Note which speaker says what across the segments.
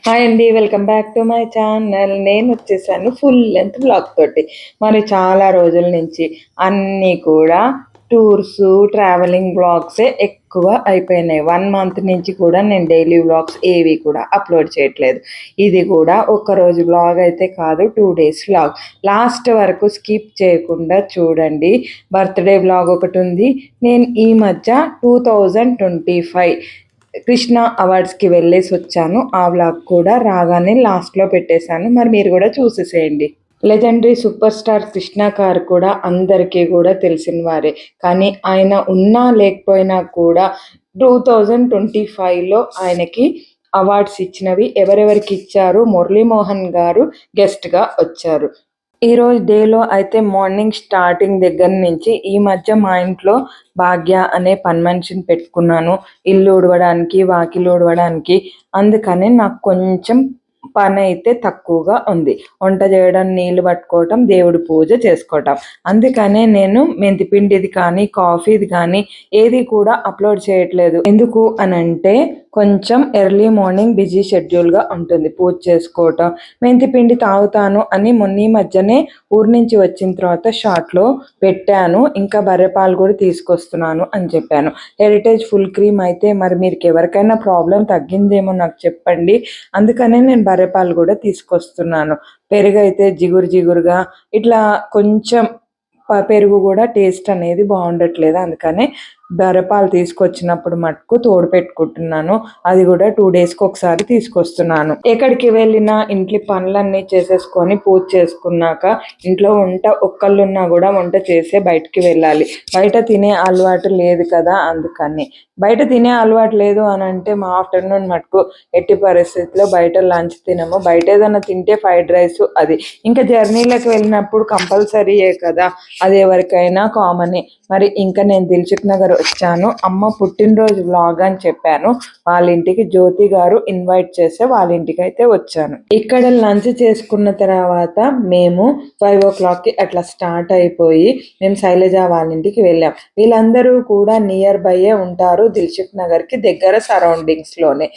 Speaker 1: Hi అండి, welcome back to my channel. నేను వచ్చేసాను ఫుల్ లెంత్ బ్లాగ్ తోటి. మరి చాలా రోజుల నుంచి అన్నీ కూడా టూర్స్, ట్రావెలింగ్ బ్లాగ్సే ఎక్కువ అయిపోయినాయి. 1 మంత్ నుంచి కూడా నేను డైలీ బ్లాగ్స్ ఏవి కూడా అప్లోడ్ చేయట్లేదు. ఇది కూడా ఒక్కరోజు బ్లాగ్ అయితే కాదు, 2 days బ్లాగ్. లాస్ట్ వరకు స్కిప్ చేయకుండా చూడండి. బర్త్డే బ్లాగ్ ఒకటి ఉంది. నేను ఈ మధ్య 2025 కృష్ణ అవార్డ్స్కి వెళ్ళేసి వచ్చాను. ఆ వ్లాగ్ కూడా రాగానే లాస్ట్లో పెట్టేశాను. మరి మీరు కూడా చూసేసేయండి. లెజెండరీ సూపర్ స్టార్ కృష్ణ గారు కూడా అందరికీ కూడా తెలిసిన వారే. కానీ ఆయన ఉన్నా లేకపోయినా కూడా 2025లో ఆయనకి అవార్డ్స్ ఇచ్చినవి ఎవరెవరికి ఇచ్చారు? మురళీమోహన్ గారు గెస్ట్గా వచ్చారు. ఈరోజు డేలో అయితే మార్నింగ్ స్టార్టింగ్ దగ్గర నుంచి ఈ మధ్య మా ఇంట్లో భాగ్య అనే పని మనిషిని పెట్టుకున్నాను, ఇల్లు ఉడవడానికి, వాకిలు ఉడవడానికి. అందుకని నాకు కొంచెం పని అయితే తక్కువగా ఉంది. వంట చేయడం, నీళ్లు పట్టుకోవటం, దేవుడి పూజ చేసుకోవటం. అందుకనే నేను మెంతిపిండిది కానీ కాఫీది కానీ ఏది కూడా అప్లోడ్ చేయట్లేదు. ఎందుకు అనంటే కొంచెం ఎర్లీ మార్నింగ్ బిజీ షెడ్యూల్గా ఉంటుంది. పూజ చేసుకోవటం, మెంతిపిండి తాగుతాను అని మొన్న మధ్యనే ఊరి నుంచి వచ్చిన తర్వాత షార్ట్లో పెట్టాను. ఇంకా బర్రెపాలు కూడా తీసుకొస్తున్నాను అని చెప్పాను. హెరిటేజ్ ఫుల్ క్రీమ్ అయితే మరి మీరు ఎవరికైనా ప్రాబ్లం తగ్గిందేమో నాకు చెప్పండి. అందుకనే నేను బర్రెపాలు కూడా తీసుకొస్తున్నాను. పెరుగు అయితే జిగురు జిగురుగా ఇట్లా కొంచెం పెరుగు కూడా టేస్ట్ అనేది బాగుండట్లేదు. అందుకనే బర్రెపాలు తీసుకొచ్చినప్పుడు మటుకు తోడు పెట్టుకుంటున్నాను. అది కూడా 2 daysకి ఒకసారి తీసుకొస్తున్నాను. ఎక్కడికి వెళ్ళినా ఇంట్లో పనులన్నీ చేసేసుకొని పూజ చేసుకున్నాక ఇంట్లో ఒక్కళ్ళున్నా కూడా వంట చేసే బయటికి వెళ్ళాలి. బయట తినే అలవాటు లేదు కదా, అందుకని. బయట తినే అలవాటు లేదు అని అంటే మా ఆఫ్టర్నూన్ మటుకు ఎట్టి పరిస్థితుల్లో బయట లంచ్ తినము. బయట ఏదైనా తింటే ఫ్రైడ్ రైస్, అది ఇంకా జర్నీలకు వెళ్ళినప్పుడు కంపల్సరీయే కదా, అది ఎవరికైనా కామనే. మరి ఇంకా నేను దిల్సుఖ్ నగర్ వచ్చాను. అమ్మ పుట్టినరోజు వ్లాగ్ అని చెప్పాను. వాళ్ళ ఇంటికి జ్యోతి గారు ఇన్వైట్ చేస్తే వాళ్ళ ఇంటికి అయితే వచ్చాను. ఇక్కడ లంచ్ చేసుకున్న తర్వాత మేము 5 o'clockకి అట్లా స్టార్ట్ అయిపోయి మేము శైలజ వాళ్ళ ఇంటికి వెళ్ళాం. వీళ్ళందరూ కూడా నియర్ బైయే ఉంటారు, దిల్సుఖ్ నగర్కి దగ్గర సరౌండింగ్స్లోనే.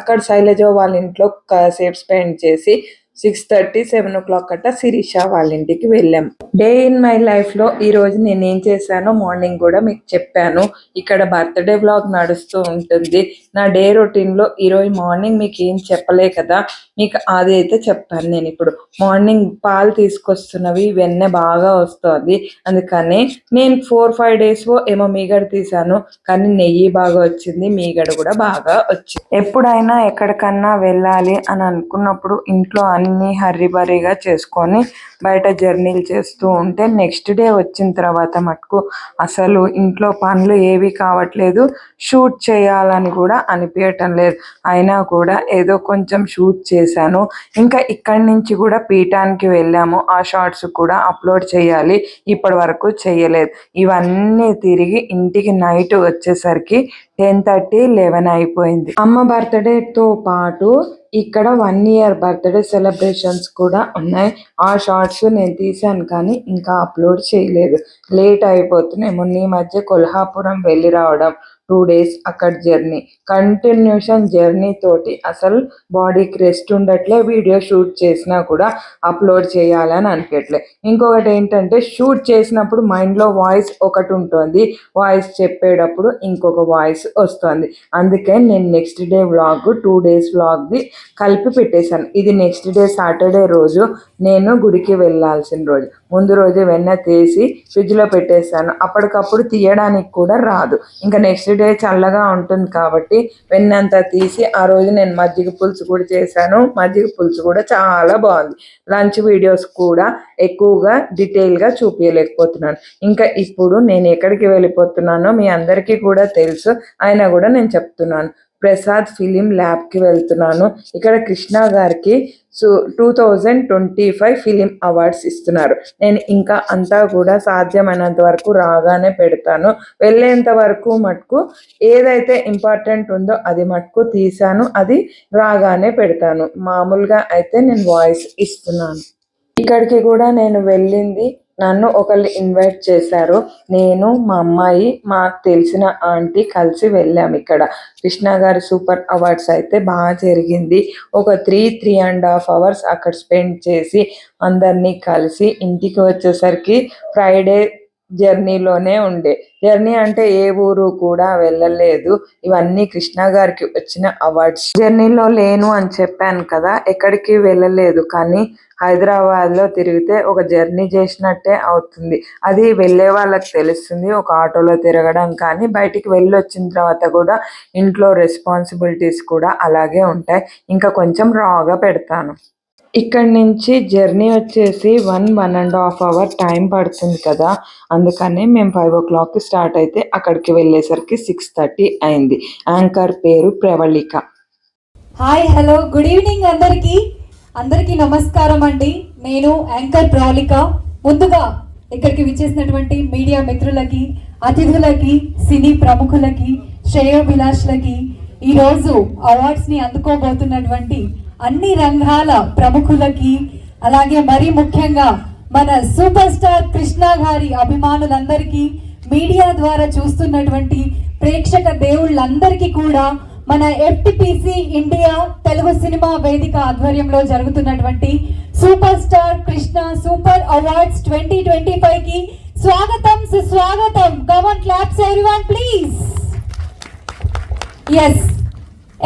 Speaker 1: అక్కడ శైలజ వాళ్ళ ఇంట్లో కాసేపు స్పెండ్ చేసి 6:30, 7 o'clock అట్ట శిరీష వాళ్ళ ఇంటికి వెళ్ళాం. డే ఇన్ మై లైఫ్లో ఈరోజు నేను ఏం చేశానో మార్నింగ్ కూడా మీకు చెప్పాను. ఇక్కడ బర్త్డే బ్లాగ్ నడుస్తూ ఉంటుంది. నా డే రొటీన్లో ఈరోజు మార్నింగ్ మీకు ఏం చెప్పలే కదా, మీకు అది అయితే చెప్తాను. నేను ఇప్పుడు మార్నింగ్ పాలు తీసుకొస్తున్నవి, వెన్నె బాగా వస్తుంది. అందుకని నేను 4-5 days ఏమో మీగడ తీసాను, కానీ నెయ్యి బాగా వచ్చింది, మీగడ కూడా బాగా వచ్చింది. ఎప్పుడైనా ఎక్కడికన్నా వెళ్ళాలి అని అనుకున్నప్పుడు ఇంట్లో అన్నీ హర్రీబరీగా చేసుకొని బయట జర్నీలు చేస్తూ ఉంటే నెక్స్ట్ డే వచ్చిన తర్వాత మటుకు అసలు ఇంట్లో పనులు ఏవి కావట్లేదు, షూట్ చేయాలని కూడా అనిపించటం లేదు. అయినా కూడా ఏదో కొంచెం షూట్ చేశాను. ఇంకా ఇక్కడి నుంచి కూడా పీఠానికి వెళ్ళాము. ఆ షార్ట్స్ కూడా అప్లోడ్ చేయాలి, ఇప్పటి వరకు చేయలేదు. ఇవన్నీ తిరిగి ఇంటికి నైట్ వచ్చేసరికి 10:30, 11 అయిపోయింది. అమ్మ బర్త్డేతో పాటు ఇక్కడ 1 year బర్త్డే సెలబ్రేషన్స్ కూడా ఉన్నాయి. ఆ షార్ట్స్ నేను తీసాను కానీ ఇంకా అప్లోడ్ చేయలేదు, లేట్ అయిపోతున్నాయి. మొన్న ఈ మధ్య కొల్హాపురం వెళ్ళి రావడం, 2 days అక్కడ జర్నీ, కంటిన్యూషన్ జర్నీ తోటి అసలు బాడీకి రెస్ట్ ఉండట్లే. వీడియో షూట్ చేసినా కూడా అప్లోడ్ చేయాలని అనిపించట్లే. ఇంకొకటి ఏంటంటే షూట్ చేసినప్పుడు మైండ్లో వాయిస్ ఒకటి ఉంటుంది, వాయిస్ చెప్పేటప్పుడు ఇంకొక వాయిస్ వస్తుంది. అందుకే నేను నెక్స్ట్ డే వ్లాగ్ 2 days వ్లాగ్ది కలిపి పెట్టేశాను. ఇది నెక్స్ట్ డే సాటర్డే రోజు నేను గుడికి వెళ్ళాల్సిన రోజు. ముందు రోజు వెన్న తీసి ఫ్రిడ్జ్లో పెట్టేశాను. అప్పటికప్పుడు తీయడానికి కూడా రాదు. ఇంకా నెక్స్ట్ డే చల్లగా ఉంటుంది కాబట్టి వెన్నంతా తీసి ఆ రోజు నేను మజ్జిగ పులుసు కూడా చేశాను. మజ్జిగ పులుసు కూడా చాలా బాగుంది. లంచ్ వీడియోస్ కూడా ఎక్కువగా డీటెయిల్గా చూపించలేకపోతున్నాను. ఇంకా ఇప్పుడు నేను ఎక్కడికి వెళ్ళిపోతున్నానో మీ అందరికీ కూడా తెలుసు, అయినా కూడా నేను చెప్తున్నాను. ప్రసాద్ ఫిలిం ల్యాబ్కి వెళ్తున్నాను. ఇక్కడ కృష్ణ గారికి 2025 ఫిలిం అవార్డ్స్ ఇస్తున్నారు. నేను ఇంకా అంతా కూడా సాధ్యమైనంత వరకు రాగానే పెడతాను. వెళ్ళేంత వరకు మటుకు ఏదైతే ఇంపార్టెంట్ ఉందో అది మటుకు తీసాను, అది రాగానే పెడతాను. మామూలుగా అయితే నేను వాయిస్ ఇస్తున్నాను. ఇక్కడికి కూడా నేను వెళ్ళింది నన్ను ఒకళ్ళు ఇన్వైట్ చేశారు. నేను, మా అమ్మాయి, మాకు తెలిసిన ఆంటీ కలిసి వెళ్ళాము. ఇక్కడ కృష్ణ గారి సూపర్ అవార్డ్స్ అయితే బాగా జరిగింది. ఒక 3.5 అవర్స్ అక్కడ స్పెండ్ చేసి అందరినీ కలిసి ఇంటికి వచ్చేసరికి ఫ్రైడే జర్నీలోనే ఉండే. జర్నీ అంటే ఏ ఊరు కూడా వెళ్ళలేదు. ఇవన్నీ కృష్ణ గారికి వచ్చిన అవార్డ్స్. జర్నీలో లేను అని చెప్పాను కదా, ఎక్కడికి వెళ్ళలేదు. కానీ హైదరాబాద్లో తిరిగితే ఒక జర్నీ చేసినట్టే అవుతుంది. అది వెళ్ళే వాళ్ళకి తెలుస్తుంది. ఒక ఆటోలో తిరగడం కానీ, బయటికి వెళ్ళి వచ్చిన తర్వాత కూడా ఇంట్లో రెస్పాన్సిబిలిటీస్ కూడా అలాగే ఉంటాయి. ఇంకా కొంచెం రాగా పెడతాను. ఇక్కడి నుంచి జర్నీ వచ్చేసి 1.5 అవర్ టైం పడుతుంది కదా, అందుకనే మేము 5 o'clockకి స్టార్ట్ అయితే అక్కడికి వెళ్ళేసరికి 6:30 అయింది. యాంకర్ పేరు Pravalika.
Speaker 2: Hi, hello, good evening అందరికీ నమస్కారం అండి. నేను యాంకర్ ప్రవళిక. ముందుగా ఇక్కడికి విచ్చేసినటువంటి మీడియా మిత్రులకి, అతిథులకి, సినీ ప్రముఖులకి, శ్రేయోభిలాషులకి, ఈరోజు అవార్డ్స్ని అందుకోబోతున్నటువంటి అన్ని రంగాల ప్రముఖులకి, అలాగే మరీ ముఖ్యంగా మన సూపర్ స్టార్ కృష్ణ గారి అభిమానులందరికీ, మీడియా ద్వారా చూస్తున్నటువంటి ప్రేక్షక దేవుళ్ళందరికీ కూడా మన ఎఫ్టిపిసి ఇండియా తెలుగు సినిమా వేదిక ఆధ్వర్యంలో జరుగుతున్నటువంటి super star Krishna super awards 2025కి స్వాగతం, సుస్వాగతం. Come on, claps everyone please. Yes,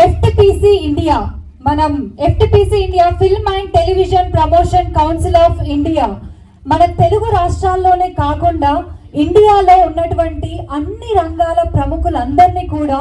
Speaker 2: FTPC India, మనం FTPC India film and television promotion council of India మన తెలుగు రాష్ట్రాల్లోనే కాకుండా ఇండియాలో ఉన్నటువంటి అన్ని రంగాల ప్రముఖులందరినీ కూడా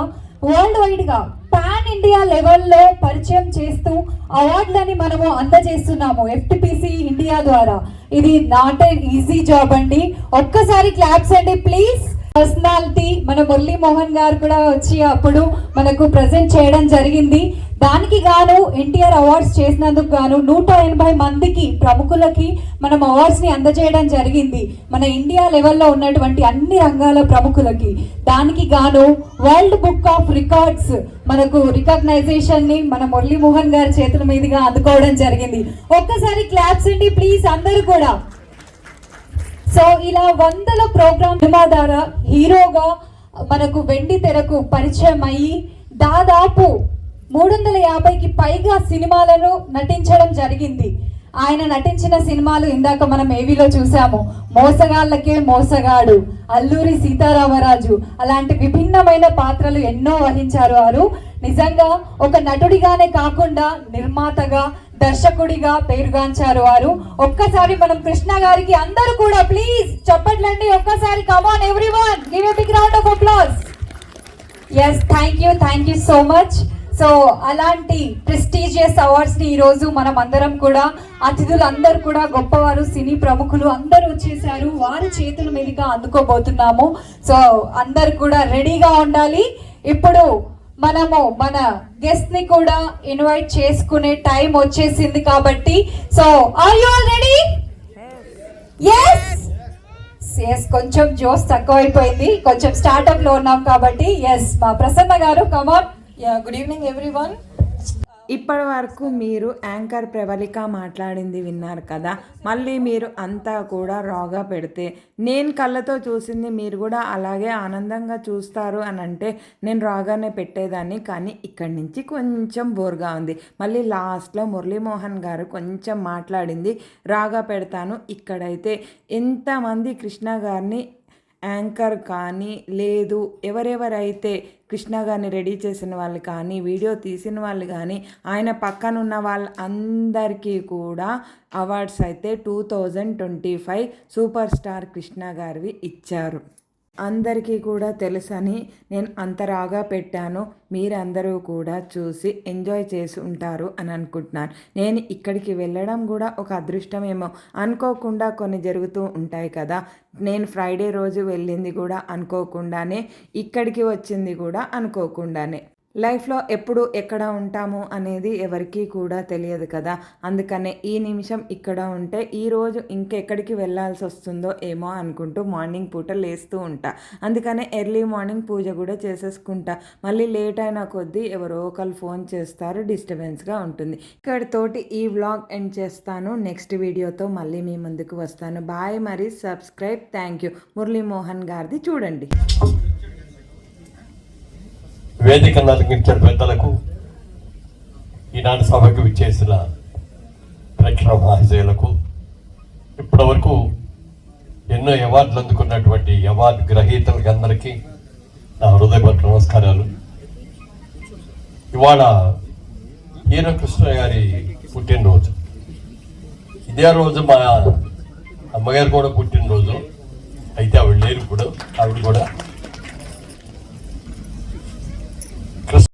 Speaker 2: వరల్డ్ వైడ్ గా పాన్ ఇండియా లెవెల్లో పరిచయం చేస్తూ అవార్డులని మనము అందజేస్తున్నాము ఎఫ్టిపిసి ఇండియా ద్వారా. ఇది నాట్ ఎన్ ఈజీ జాబ్ అండి. ఒక్కసారి క్లాప్స్ అండి ప్లీజ్. పర్సనాలిటీ మన మురళీ మోహన్ గారు కూడా వచ్చి అప్పుడు మనకు ప్రజెంట్ చేయడం జరిగింది. దానికి గాను ఎన్టీఆర్ అవార్డ్స్ చేసినందుకు గాను 180 మందికి ప్రముఖులకి మనం అవార్డ్స్ ని అందజేయడం జరిగింది, మన ఇండియా లెవెల్లో ఉన్నటువంటి అన్ని రంగాల ప్రముఖులకి. దానికి గాను వరల్డ్ బుక్ ఆఫ్ రికార్డ్స్ మనకు రికగ్నైజేషన్ ని మన మురళీ మోహన్ గారి చేతుల మీదుగా అందుకోవడం జరిగింది. ఒక్కసారి క్లాప్స్ అండి ప్లీజ్ అందరూ కూడా. సో ఇలా వందల ప్రోగ్రామ్ సినిమా ద్వారా హీరోగా మనకు వెండి తెరకు పరిచయం అయ్యి దాదాపు 350కి పైగా సినిమాలను నటించడం జరిగింది. ఆయన నటించిన సినిమాలు ఇందాక మనం ఏవీలో చూసాము. మోసగాళ్ళకే మోసగాడు, అల్లూరి సీతారామరాజు, అలాంటి విభిన్నమైన పాత్రలు ఎన్నో వహించారు వారు. నిజంగా ఒక నటుడిగానే కాకుండా నిర్మాతగా, దర్శకుడిగా పేరుగాంచారు వారు. ఒక్కసారి మనం కృష్ణ గారికి అందరూ కూడా ప్లీజ్ చప్పట్లండి ఒక్కసారి. Come on everyone, give a big round of applause. Yes, thank you so much. So అలాంటి ప్రెస్టీజియస్ అవార్డ్స్ ని ఈరోజు మనం అందరం కూడా, అతిథులందరూ కూడా గొప్పవారు, సినీ ప్రముఖులు అందరూ వచ్చేసారు, వారి చేతుల మీదుగా అందుకోబోతున్నాము. సో అందరు కూడా రెడీగా ఉండాలి. ఇప్పుడు మనము మన గెస్ట్ ని కూడా ఇన్వైట్ చేసుకునే టైం వచ్చేసింది కాబట్టి, so are you all ready? Yes, కొంచెం జోస్ తక్కువ అయిపోయింది, కొంచెం స్టార్ట్అప్ లో ఉన్నాం కాబట్టి. ఎస్, మా ప్రసన్న గారు, కమాన్.
Speaker 3: Good evening everyone.
Speaker 1: ఇప్పటి వరకు మీరు యాంకర్ ప్రవళిక మాట్లాడింది విన్నారు కదా, మళ్ళీ మీరు అంతా కూడా రాగా పెడితే నేను కళ్ళతో చూసింది మీరు కూడా అలాగే ఆనందంగా చూస్తారు అని అంటే నేను రాగానే పెట్టేదాన్ని. కానీ ఇక్కడి నుంచి కొంచెం బోర్గా ఉంది. మళ్ళీ లాస్ట్లో మురళీమోహన్ గారు కొంచెం మాట్లాడింది రాగా పెడతాను. ఇక్కడైతే ఎంతమంది కృష్ణ గారిని యాంకర్ కానీ లేదు ఎవరెవరైతే కృష్ణ గారిని రెడీ చేసిన వాళ్ళు కానీ, వీడియో తీసిన వాళ్ళు కానీ, ఆయన పక్కనున్న వాళ్ళందరికీ కూడా అవార్డ్స్ అయితే 2025 సూపర్ స్టార్ కృష్ణ గారివి ఇచ్చారు. అందరికీ కూడా తెలుసని నేను అంతరాగా పెట్టాను. మీరందరూ కూడా చూసి ఎంజాయ్ చేసి ఉంటారు అని అనుకుంటున్నాను. నేను ఇక్కడికి వెళ్ళడం కూడా ఒక అదృష్టమేమో. అనుకోకుండా కొన్ని జరుగుతూ ఉంటాయి కదా. నేను ఫ్రైడే రోజు వెళ్ళింది కూడా అనుకోకుండానే, ఇక్కడికి వచ్చింది కూడా అనుకోకుండానే. లైఫ్లో ఎప్పుడు ఎక్కడ ఉంటాము అనేది ఎవరికీ కూడా తెలియదు కదా. అందుకనే ఈ నిమిషం ఇక్కడ ఉంటే ఈరోజు ఇంకెక్కడికి వెళ్ళాల్సి వస్తుందో ఏమో అనుకుంటూ మార్నింగ్ పూట లేస్తూ ఉంటా. అందుకనే ఎర్లీ మార్నింగ్ పూజ కూడా చేసేసుకుంటా. మళ్ళీ లేట్ అయిన కొద్దీ ఎవరో ఒకరు ఫోన్ చేస్తారు, డిస్టర్బెన్స్గా ఉంటుంది. ఇక్కడితోటి ఈ వ్లాగ్ ఎండ్ చేస్తాను. నెక్స్ట్ వీడియోతో మళ్ళీ మీ ముందుకు వస్తాను. బాయ్. మరి సబ్స్క్రైబ్. Thank you. మురళీమోహన్ గారిది చూడండి.
Speaker 3: వేదిక అలంకరించిన పెద్దలకు, ఈనాటి సభకు విచ్చేసిన ప్రేక్షణ మహాశయులకు, ఇప్పటివరకు ఎన్నో అవార్డులు అందుకున్నటువంటి అవార్డు గ్రహీతలకి అందరికీ నా హృదయపూర్వక నమస్కారాలు. ఇవాళ హీరో కృష్ణ గారి పుట్టినరోజు. ఇదే రోజు మా అమ్మగారు కూడా పుట్టినరోజు. అయితే ఆవిడ లేరు ఇప్పుడు. ఆవిడ కూడా